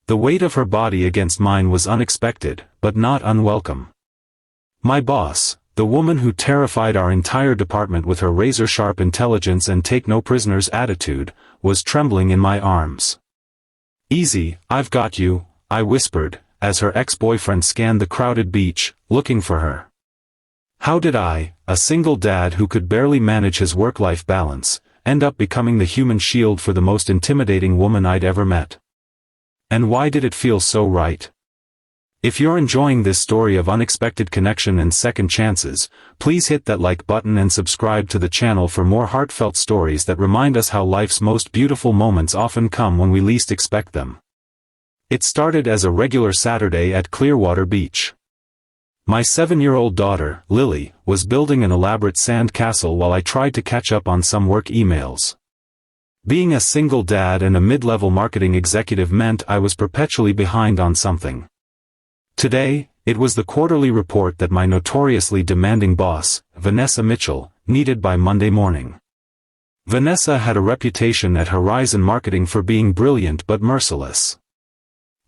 The weight of her body against mine was unexpected, but not unwelcome. My boss, the woman who terrified our entire department with her razor-sharp intelligence and take-no-prisoners attitude, was trembling in my arms. "Easy, I've got you," I whispered, as her ex-boyfriend scanned the crowded beach, looking for her. How did I, a single dad who could barely manage his work-life balance, end up becoming the human shield for the most intimidating woman I'd ever met? And why did it feel so right? If you're enjoying this story of unexpected connection and second chances, please hit that like button and subscribe to the channel for more heartfelt stories that remind us how life's most beautiful moments often come when we least expect them. It started as a regular Saturday at Clearwater Beach. My 7-year-old daughter, Lily, was building an elaborate sandcastle while I tried to catch up on some work emails. Being a single dad and a mid-level marketing executive meant I was perpetually behind on something. Today, it was the quarterly report that my notoriously demanding boss, Vanessa Mitchell, needed by Monday morning. Vanessa had a reputation at Horizon Marketing for being brilliant but merciless.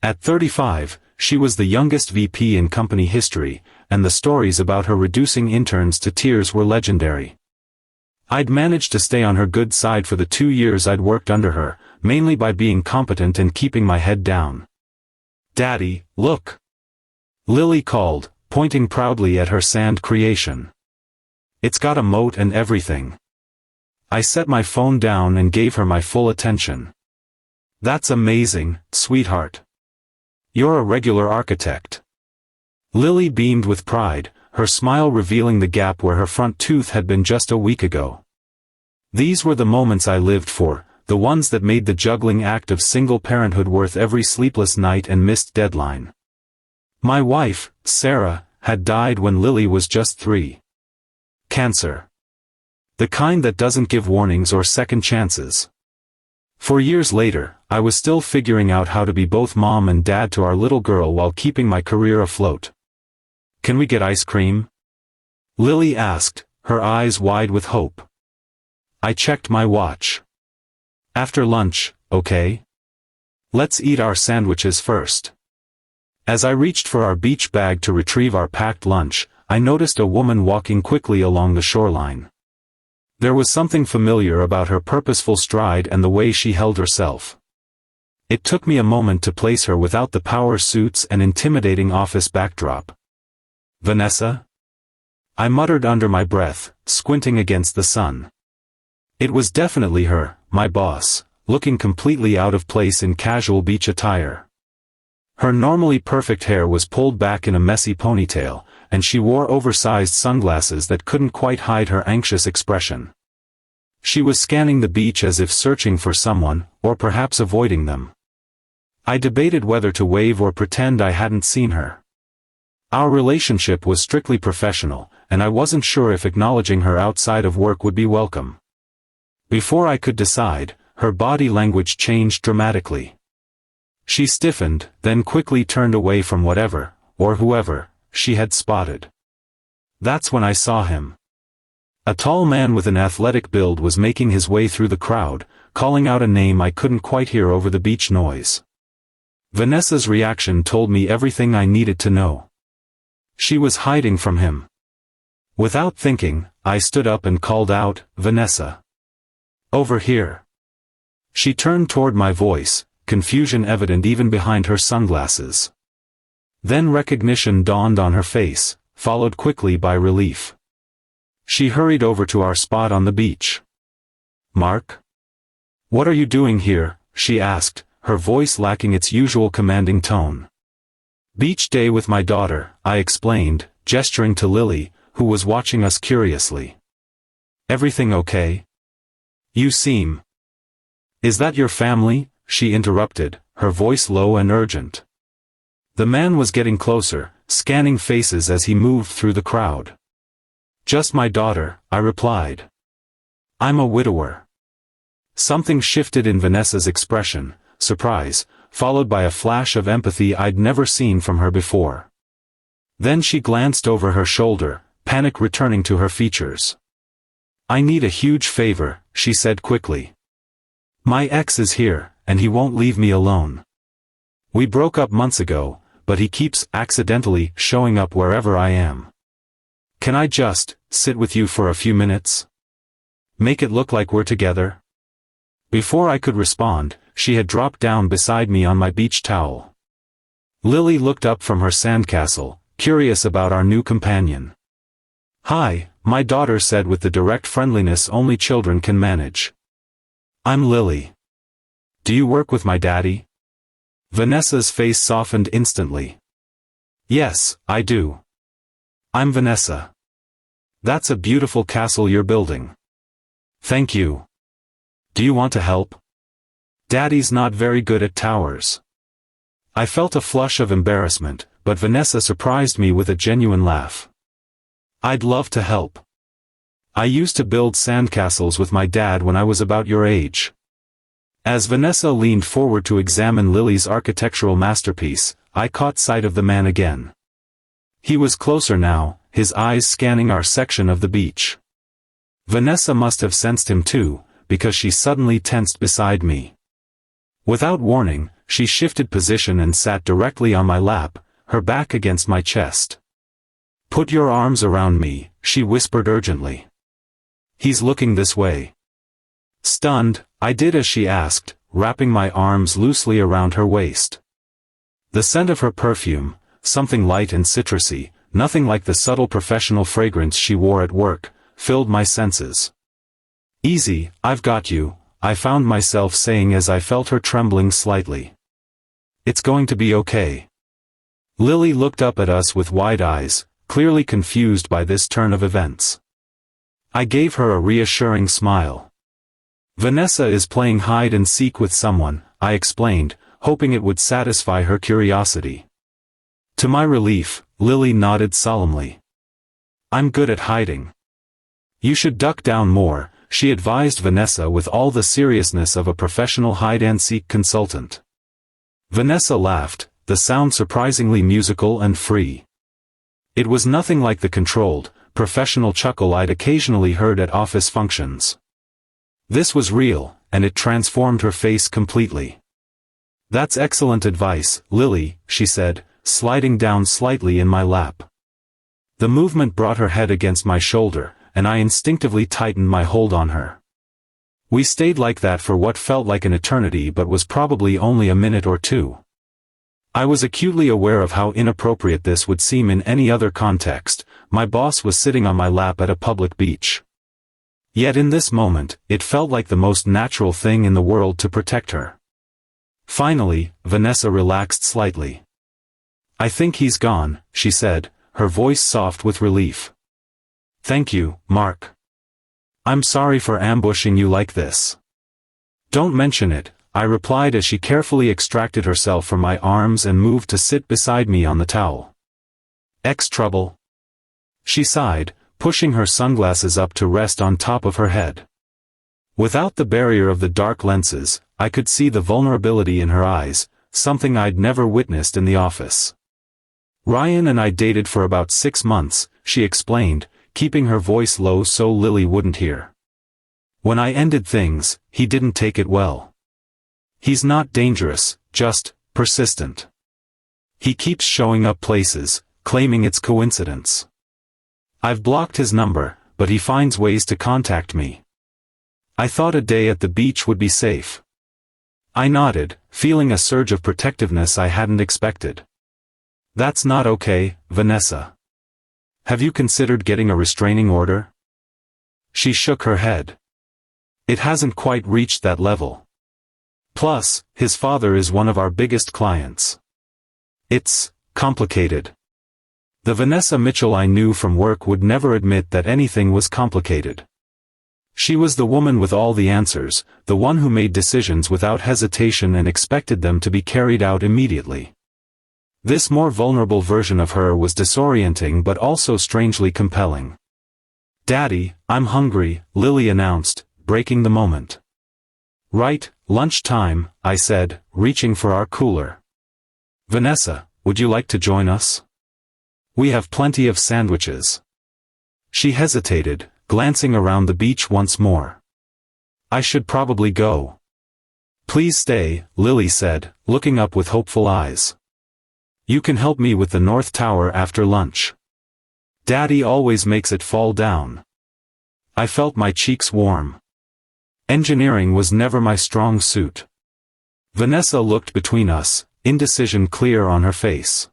At 35, she was the youngest VP in company history, and the stories about her reducing interns to tears were legendary. I'd managed to stay on her good side for the 2 years I'd worked under her, mainly by being competent and keeping my head down. "Daddy, look!" Lily called, pointing proudly at her sand creation. "It's got a moat and everything." I set my phone down and gave her my full attention. "That's amazing, sweetheart. You're a regular architect." Lily beamed with pride, her smile revealing the gap where her front tooth had been just a week ago. These were the moments I lived for, the ones that made the juggling act of single parenthood worth every sleepless night and missed deadline. My wife, Sarah, had died when Lily was just 3. Cancer. The kind that doesn't give warnings or second chances. 4 years later, I was still figuring out how to be both mom and dad to our little girl while keeping my career afloat. "Can we get ice cream?" Lily asked, her eyes wide with hope. I checked my watch. "After lunch, okay? Let's eat our sandwiches first." As I reached for our beach bag to retrieve our packed lunch, I noticed a woman walking quickly along the shoreline. There was something familiar about her purposeful stride and the way she held herself. It took me a moment to place her without the power suits and intimidating office backdrop. "Vanessa?" I muttered under my breath, squinting against the sun. It was definitely her, my boss, looking completely out of place in casual beach attire. Her normally perfect hair was pulled back in a messy ponytail, and she wore oversized sunglasses that couldn't quite hide her anxious expression. She was scanning the beach as if searching for someone, or perhaps avoiding them. I debated whether to wave or pretend I hadn't seen her. Our relationship was strictly professional, and I wasn't sure if acknowledging her outside of work would be welcome. Before I could decide, her body language changed dramatically. She stiffened, then quickly turned away from whatever, or whoever, she had spotted. That's when I saw him. A tall man with an athletic build was making his way through the crowd, calling out a name I couldn't quite hear over the beach noise. Vanessa's reaction told me everything I needed to know. She was hiding from him. Without thinking, I stood up and called out, "Vanessa. Over here." She turned toward my voice, confusion evident even behind her sunglasses. Then recognition dawned on her face, followed quickly by relief. She hurried over to our spot on the beach. "Mark? What are you doing here?" she asked, her voice lacking its usual commanding tone. "Beach day with my daughter," I explained, gesturing to Lily, who was watching us curiously. "Everything okay? You seem—" "Is that your family?" she interrupted, her voice low and urgent. The man was getting closer, scanning faces as he moved through the crowd. "Just my daughter," I replied. "I'm a widower." Something shifted in Vanessa's expression, surprise, followed by a flash of empathy I'd never seen from her before. Then she glanced over her shoulder, panic returning to her features. "I need a huge favor," she said quickly. "My ex is here, and he won't leave me alone." We broke up months ago, but he keeps accidentally showing up wherever I am. Can I just sit with you for a few minutes? Make it look like we're together? Before I could respond, she had dropped down beside me on my beach towel. Lily looked up from her sandcastle, curious about our new companion. "Hi," my daughter said with the direct friendliness only children can manage. "I'm Lily. Do you work with my daddy?" Vanessa's face softened instantly. "Yes, I do. I'm Vanessa. That's a beautiful castle you're building." "Thank you. Do you want to help?" "Daddy's not very good at towers." I felt a flush of embarrassment, but Vanessa surprised me with a genuine laugh. "I'd love to help. I used to build sandcastles with my dad when I was about your age." As Vanessa leaned forward to examine Lily's architectural masterpiece, I caught sight of the man again. He was closer now, his eyes scanning our section of the beach. Vanessa must have sensed him too, because she suddenly tensed beside me. Without warning, she shifted position and sat directly on my lap, her back against my chest. "Put your arms around me," she whispered urgently. "He's looking this way." Stunned, I did as she asked, wrapping my arms loosely around her waist. The scent of her perfume, something light and citrusy, nothing like the subtle professional fragrance she wore at work, filled my senses. "Easy, I've got you," I found myself saying as I felt her trembling slightly. "It's going to be okay." Lily looked up at us with wide eyes, clearly confused by this turn of events. I gave her a reassuring smile. "Vanessa is playing hide and seek with someone," I explained, hoping it would satisfy her curiosity. To my relief, Lily nodded solemnly. "I'm good at hiding." "You should duck down more," she advised Vanessa with all the seriousness of a professional hide-and-seek consultant. Vanessa laughed, the sound surprisingly musical and free. It was nothing like the controlled, professional chuckle I'd occasionally heard at office functions. This was real, and it transformed her face completely. "That's excellent advice, Lily," she said, sliding down slightly in my lap. The movement brought her head against my shoulder, and I instinctively tightened my hold on her. We stayed like that for what felt like an eternity but was probably only a minute or two. I was acutely aware of how inappropriate this would seem in any other context. My boss was sitting on my lap at a public beach. Yet in this moment, it felt like the most natural thing in the world to protect her. Finally, Vanessa relaxed slightly. "I think he's gone," she said, her voice soft with relief. "Thank you, Mark. I'm sorry for ambushing you like this." "Don't mention it," I replied as she carefully extracted herself from my arms and moved to sit beside me on the towel. "Trouble?" She sighed, pushing her sunglasses up to rest on top of her head. Without the barrier of the dark lenses, I could see the vulnerability in her eyes, something I'd never witnessed in the office. "Ryan and I dated for about 6 months, she explained, keeping her voice low so Lily wouldn't hear. "When I ended things, he didn't take it well. He's not dangerous, just persistent. He keeps showing up places, claiming it's coincidence. I've blocked his number, but he finds ways to contact me. I thought a day at the beach would be safe." I nodded, feeling a surge of protectiveness I hadn't expected. "That's not okay, Vanessa. Have you considered getting a restraining order?" She shook her head. "It hasn't quite reached that level. Plus, his father is one of our biggest clients. It's complicated." The Vanessa Mitchell I knew from work would never admit that anything was complicated. She was the woman with all the answers, the one who made decisions without hesitation and expected them to be carried out immediately. This more vulnerable version of her was disorienting but also strangely compelling. "Daddy, I'm hungry," Lily announced, breaking the moment. "Right, lunchtime," I said, reaching for our cooler. "Vanessa, would you like to join us? We have plenty of sandwiches." She hesitated, glancing around the beach once more. "I should probably go." Please stay, Lily said, looking up with hopeful eyes. You can help me with the North Tower after lunch. Daddy always makes it fall down. I felt my cheeks warm. Engineering was never my strong suit. Vanessa looked between us, indecision clear on her face.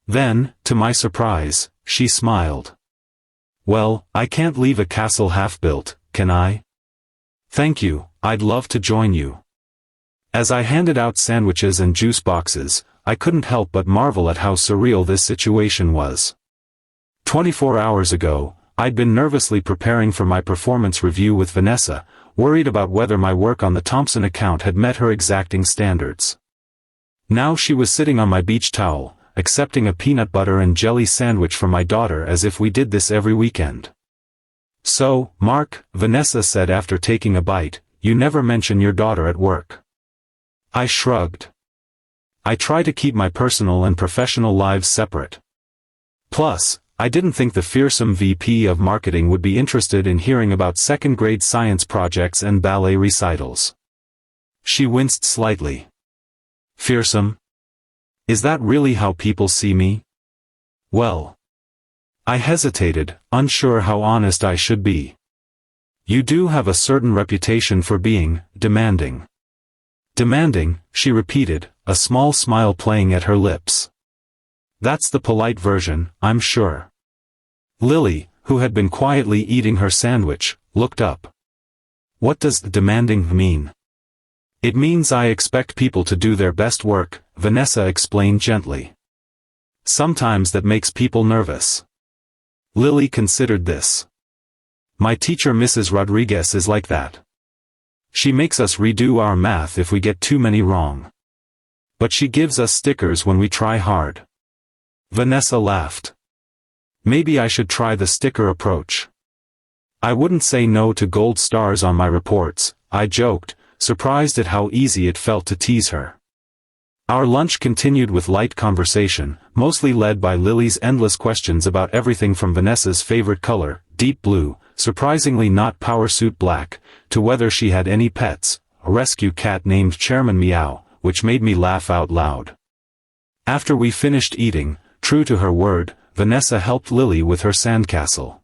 Then, to my surprise, she smiled. Well, I can't leave a castle half-built, can I? Thank you, I'd love to join you. As I handed out sandwiches and juice boxes, I couldn't help but marvel at how surreal this situation was. 24 hours ago, I'd been nervously preparing for my performance review with Vanessa, worried about whether my work on the Thompson account had met her exacting standards. Now she was sitting on my beach towel, accepting a peanut butter and jelly sandwich from my daughter as if we did this every weekend. So, Mark, Vanessa said after taking a bite, you never mention your daughter at work. I shrugged. I try to keep my personal and professional lives separate. Plus, I didn't think the fearsome VP of marketing would be interested in hearing about second-grade science projects and ballet recitals. She winced slightly. Fearsome? Is that really how people see me? Well. I hesitated, unsure how honest I should be. You do have a certain reputation for being demanding. Demanding, she repeated, a small smile playing at her lips. That's the polite version, I'm sure. Lily, who had been quietly eating her sandwich, looked up. What does demanding mean? It means I expect people to do their best work, Vanessa explained gently. Sometimes that makes people nervous. Lily considered this. My teacher Mrs. Rodriguez is like that. She makes us redo our math if we get too many wrong. But she gives us stickers when we try hard. Vanessa laughed. Maybe I should try the sticker approach. I wouldn't say no to gold stars on my reports, I joked, surprised at how easy it felt to tease her. Our lunch continued with light conversation, mostly led by Lily's endless questions about everything from Vanessa's favorite color, deep blue, surprisingly not power suit black, to whether she had any pets, a rescue cat named Chairman Meow, which made me laugh out loud. After we finished eating, true to her word, Vanessa helped Lily with her sandcastle.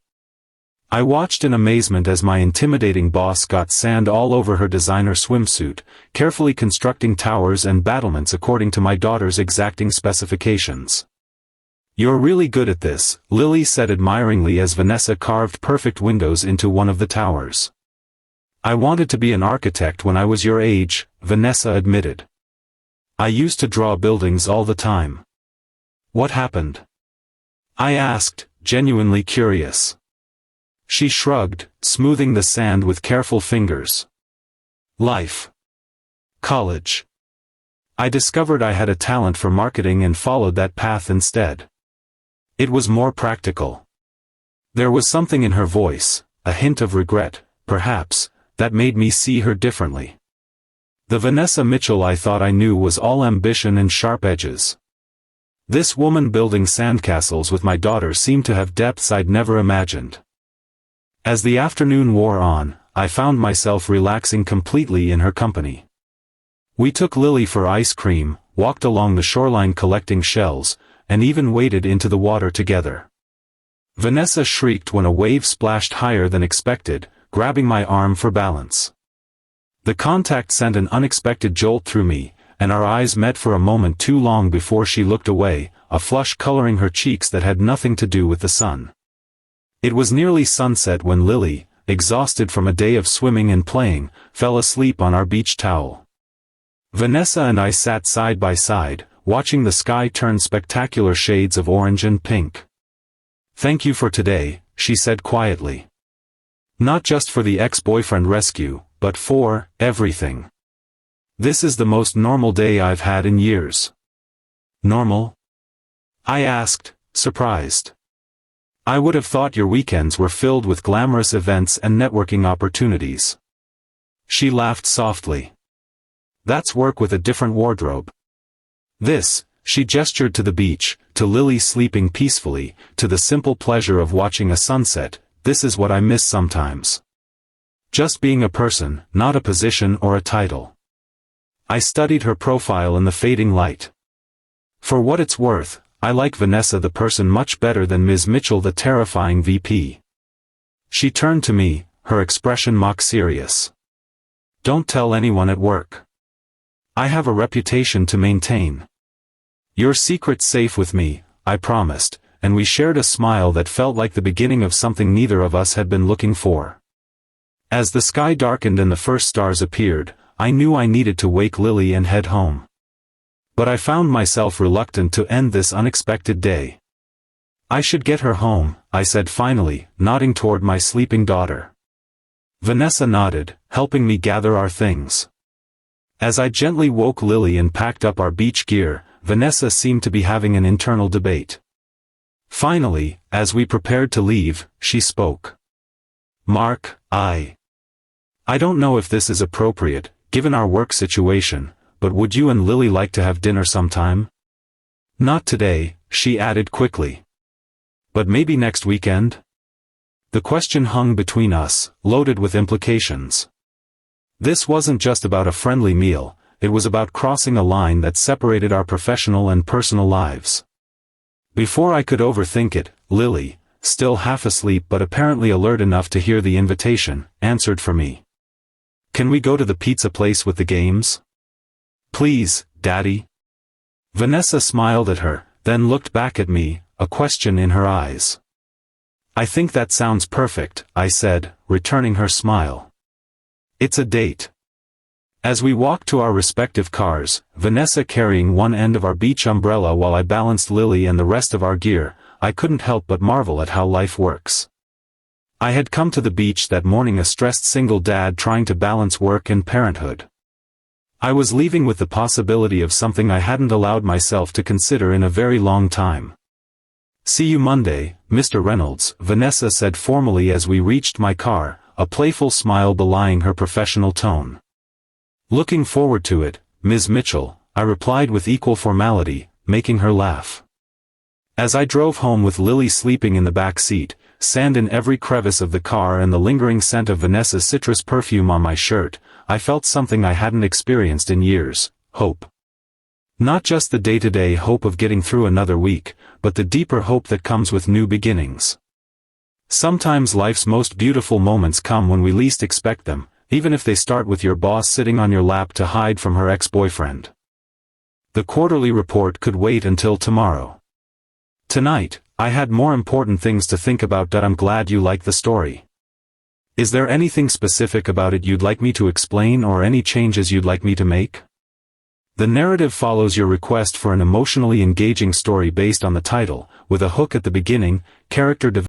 I watched in amazement as my intimidating boss got sand all over her designer swimsuit, carefully constructing towers and battlements according to my daughter's exacting specifications. You're really good at this, Lily said admiringly as Vanessa carved perfect windows into one of the towers. I wanted to be an architect when I was your age, Vanessa admitted. I used to draw buildings all the time. What happened? I asked, genuinely curious. She shrugged, smoothing the sand with careful fingers. Life. College. I discovered I had a talent for marketing and followed that path instead. It was more practical. There was something in her voice, a hint of regret, perhaps, that made me see her differently. The Vanessa Mitchell I thought I knew was all ambition and sharp edges. This woman building sandcastles with my daughter seemed to have depths I'd never imagined. As the afternoon wore on, I found myself relaxing completely in her company. We took Lily for ice cream, walked along the shoreline collecting shells, and even waded into the water together. Vanessa shrieked when a wave splashed higher than expected, grabbing my arm for balance. The contact sent an unexpected jolt through me, and our eyes met for a moment too long before she looked away, a flush coloring her cheeks that had nothing to do with the sun. It was nearly sunset when Lily, exhausted from a day of swimming and playing, fell asleep on our beach towel. Vanessa and I sat side by side, watching the sky turn spectacular shades of orange and pink. Thank you for today, she said quietly. Not just for the ex-boyfriend rescue, but for everything. This is the most normal day I've had in years. Normal? I asked, surprised. I would have thought your weekends were filled with glamorous events and networking opportunities. She laughed softly. That's work with a different wardrobe. This, she gestured to the beach, to Lily sleeping peacefully, to the simple pleasure of watching a sunset, this is what I miss sometimes. Just being a person, not a position or a title. I studied her profile in the fading light. For what it's worth, I like Vanessa the person much better than Ms. Mitchell the terrifying VP. She turned to me, her expression mock serious. Don't tell anyone at work. I have a reputation to maintain. Your secret's safe with me, I promised, and we shared a smile that felt like the beginning of something neither of us had been looking for. As the sky darkened and the first stars appeared, I knew I needed to wake Lily and head home. But I found myself reluctant to end this unexpected day. I should get her home, I said finally, nodding toward my sleeping daughter. Vanessa nodded, helping me gather our things. As I gently woke Lily and packed up our beach gear, Vanessa seemed to be having an internal debate. Finally, as we prepared to leave, she spoke. Mark, I don't know if this is appropriate, given our work situation, but would you and Lily like to have dinner sometime? Not today, she added quickly. But maybe next weekend? The question hung between us, loaded with implications. This wasn't just about a friendly meal, it was about crossing a line that separated our professional and personal lives. Before I could overthink it, Lily, still half asleep but apparently alert enough to hear the invitation, answered for me. Can we go to the pizza place with the games? Please, Daddy. Vanessa smiled at her, then looked back at me, a question in her eyes. I think that sounds perfect, I said, returning her smile. It's a date. As we walked to our respective cars, Vanessa carrying one end of our beach umbrella while I balanced Lily and the rest of our gear, I couldn't help but marvel at how life works. I had come to the beach that morning a stressed single dad trying to balance work and parenthood. I was leaving with the possibility of something I hadn't allowed myself to consider in a very long time. See you Monday, Mr. Reynolds, Vanessa said formally as we reached my car, a playful smile belying her professional tone. Looking forward to it, Ms. Mitchell, I replied with equal formality, making her laugh. As I drove home with Lily sleeping in the back seat, sand in every crevice of the car and the lingering scent of Vanessa's citrus perfume on my shirt, I felt something I hadn't experienced in years, hope. Not just the day-to-day hope of getting through another week, but the deeper hope that comes with new beginnings. Sometimes life's most beautiful moments come when we least expect them, even if they start with your boss sitting on your lap to hide from her ex-boyfriend. The quarterly report could wait until tomorrow. Tonight, I had more important things to think about. I'm glad you like the story. Is there anything specific about it you'd like me to explain or any changes you'd like me to make? The narrative follows your request for an emotionally engaging story based on the title, with a hook at the beginning, character development.